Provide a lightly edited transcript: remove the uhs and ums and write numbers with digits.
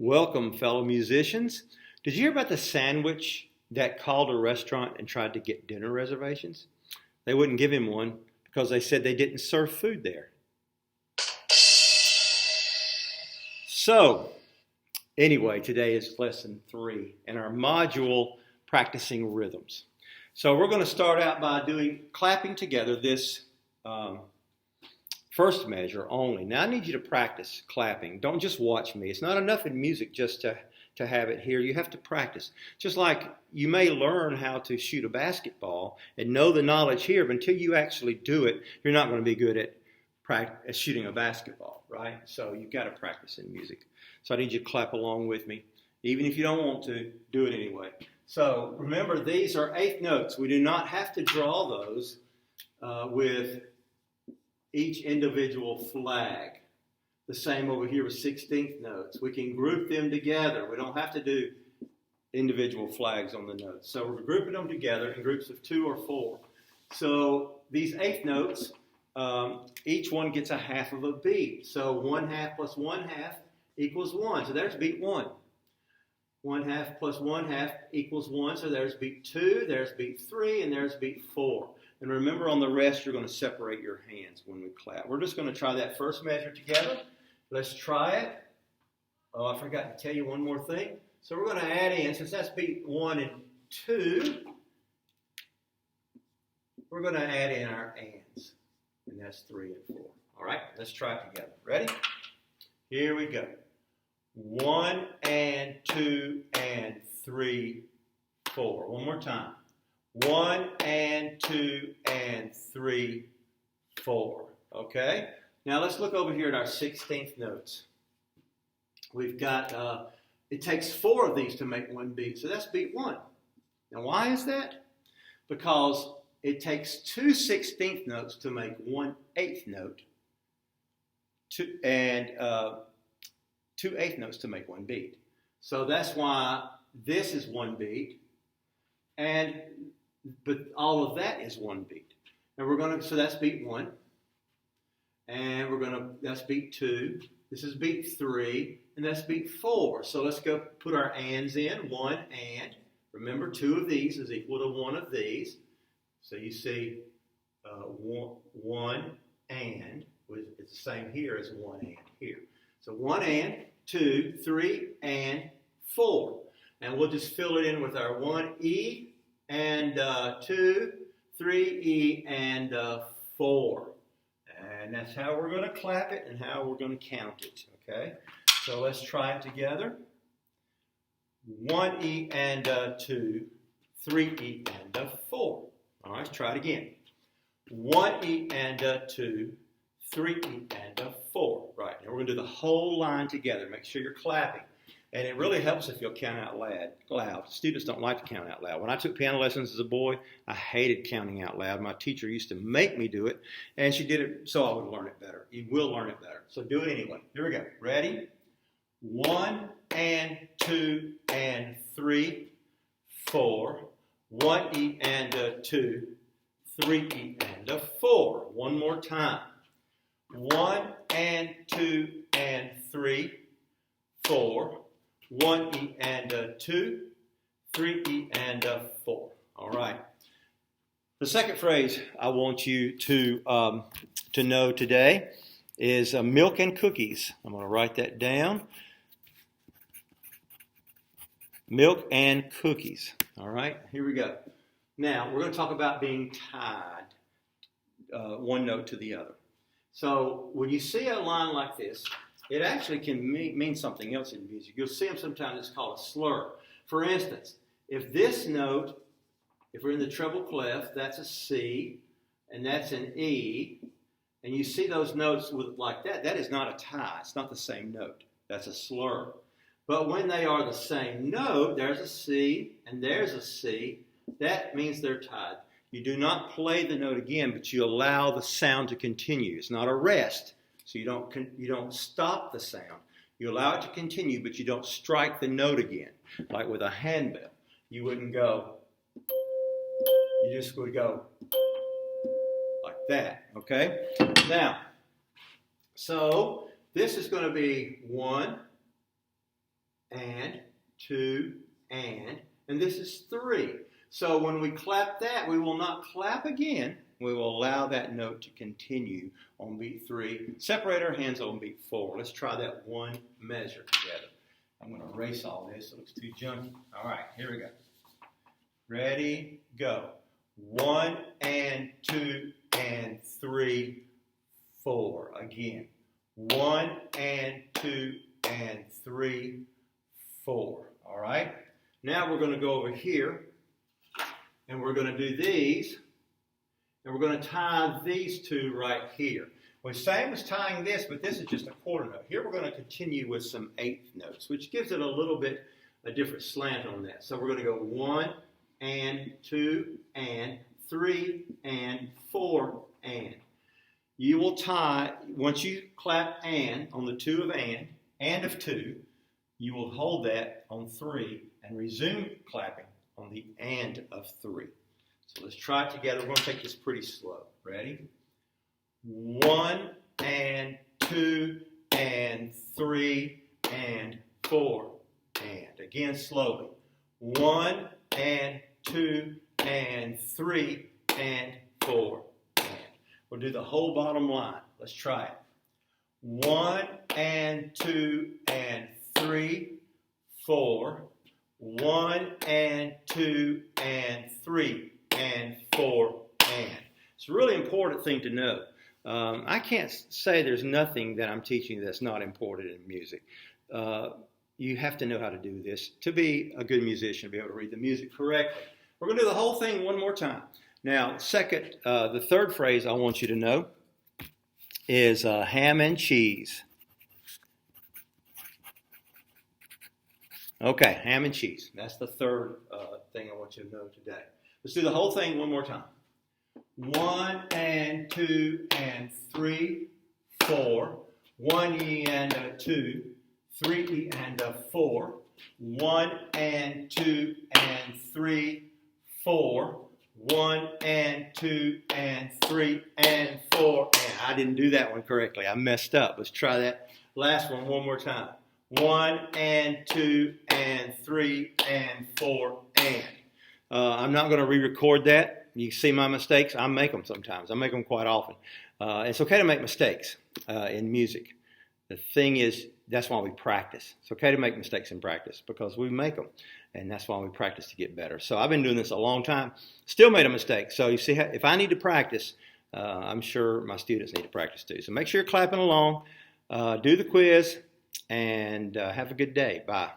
Welcome, fellow musicians. Did you hear about the sandwich that called a restaurant and tried to get dinner reservations? They wouldn't give him one because they said they didn't serve food there. So, anyway, today is lesson 3 in our module, Practicing Rhythms. So we're going to start out by clapping together this first measure only. Now I need you to practice clapping. Don't just watch me. It's not enough in music just to have it here. You have to practice. Just like you may learn how to shoot a basketball and know the knowledge here, but until you actually do it, you're not going to be good at shooting a basketball, right? So you've got to practice in music. So I need you to clap along with me. Even if you don't want to, do it anyway. So remember, these are eighth notes. We do not have to draw those with each individual flag. The same over here with 16th notes. We can group them together. We don't have to do individual flags on the notes. So we're grouping them together in groups of 2 or 4. So these eighth notes, each one gets a half of a beat. So 1/2 plus 1/2 equals 1. So there's beat 1. 1/2 plus 1/2 equals 1. So there's beat 2, there's beat 3, and there's beat 4. And remember, on the rest, you're going to separate your hands when we clap. We're just going to try that first measure together. Let's try it. Oh, I forgot to tell you one more thing. So we're going to add in, since that's beat 1 and 2, we're going to add in our ands. And that's 3 and 4. All right, let's try it together. Ready? Here we go. 1 and 2 and 3, 4. One more time. 1 and 2 and 3, 4. Okay? Now let's look over here at our 16th notes. We've got, it takes 4 of these to make one beat. So that's beat 1. Now why is that? Because it takes 2 16th notes to make 1 8th note. And 2 8th notes to make one beat. So that's why this is one beat. But all of that is one beat. And so that's beat 1. And that's beat 2. This is beat 3. And that's beat 4. So let's go put our ands in. 1 and. Remember, 2 of these is equal to 1 of these. So you see 1 and. It's the same here as 1 and here. So 1 and, 2, 3, and 4. And we'll just fill it in with our 1E. And 2, 3E, and 4. And that's how we're going to clap it and how we're going to count it, okay? So let's try it together. 1E and 2, 3E and 4. All right, let's try it again. 1E and 2, 3E and 4. Right, now we're going to do the whole line together. Make sure you're clapping. And it really helps if you'll count out loud. Students don't like to count out loud. When I took piano lessons as a boy, I hated counting out loud. My teacher used to make me do it, and she did it so I would learn it better. You will learn it better. So do it anyway. Here we go. Ready? 1 and 2 and 3, 4. 1E and 2, 3E and 4. One more time. 1 and 2 and 3, 4. 1E and 2, 3E and 4. All right. The second phrase I want you to know today is milk and cookies. I'm going to write that down. Milk and cookies. All right. Here we go. Now we're going to talk about being tied one note to the other. So when you see a line like this, it actually can mean something else in music. You'll see them sometimes. It's called a slur. For instance, if this note, if we're in the treble clef, that's a C, and that's an E, and you see those notes like that, that is not a tie. It's not the same note. That's a slur. But when they are the same note, there's a C, and there's a C, that means they're tied. You do not play the note again, but you allow the sound to continue. It's not a rest. So you don't stop the sound. You allow it to continue, but you don't strike the note again. Like with a handbell, you wouldn't go. You just would go like that, okay? Now, so this is going to be 1, and 2, and this is 3. So when we clap that, we will not clap again. We will allow that note to continue on beat 3. Separate our hands on beat 4. Let's try that one measure together. I'm going to erase all this. It looks too junky. All right, here we go. Ready, go. 1 and 2 and 3, 4. Again. 1 and 2 and 3, 4. All right. Now we're going to go over here, and we're going to do these, and we're going to tie these two right here. Well, same as tying this, but this is just a quarter note. Here we're going to continue with some eighth notes, which gives it a little bit a different slant on that. So we're going to go 1 and 2 and 3 and 4 and. You will tie, once you clap and on the 2 of and of 2, you will hold that on 3 and resume clapping on the and of 3. So let's try it together. We're going to take this pretty slow. Ready? 1 and 2 and 3 and 4 and. Again, slowly. 1 and 2 and 3 and 4 and. We'll do the whole bottom line. Let's try it. 1 and 2 and 3, 4. 1 and 2 and 3 and 4 and. It's a really important thing to know. I can't say there's nothing that I'm teaching that's not important in music. You have to know how to do this to be a good musician, to be able to read the music correctly. We're going to do the whole thing one more time. Now, the third phrase I want you to know is ham and cheese. Okay, ham and cheese. That's the third thing I want you to know today. Let's do the whole thing one more time. 1 and 2 and 3, 4. 1 E and a 2. 3 E and a 4. 1 and 2 and 3, 4. 1 and 2 and 3 and 4 and. I didn't do that one correctly. I messed up. Let's try that last one more time. 1 and 2 and 3 and 4 and. I'm not going to re-record that. You see my mistakes. I make them sometimes. I make them quite often. It's okay to make mistakes in music. The thing is, that's why we practice. It's okay to make mistakes in practice because we make them. And that's why we practice to get better. So I've been doing this a long time. Still made a mistake. So you see, if I need to practice, I'm sure my students need to practice too. So make sure you're clapping along. Do the quiz and have a good day. Bye.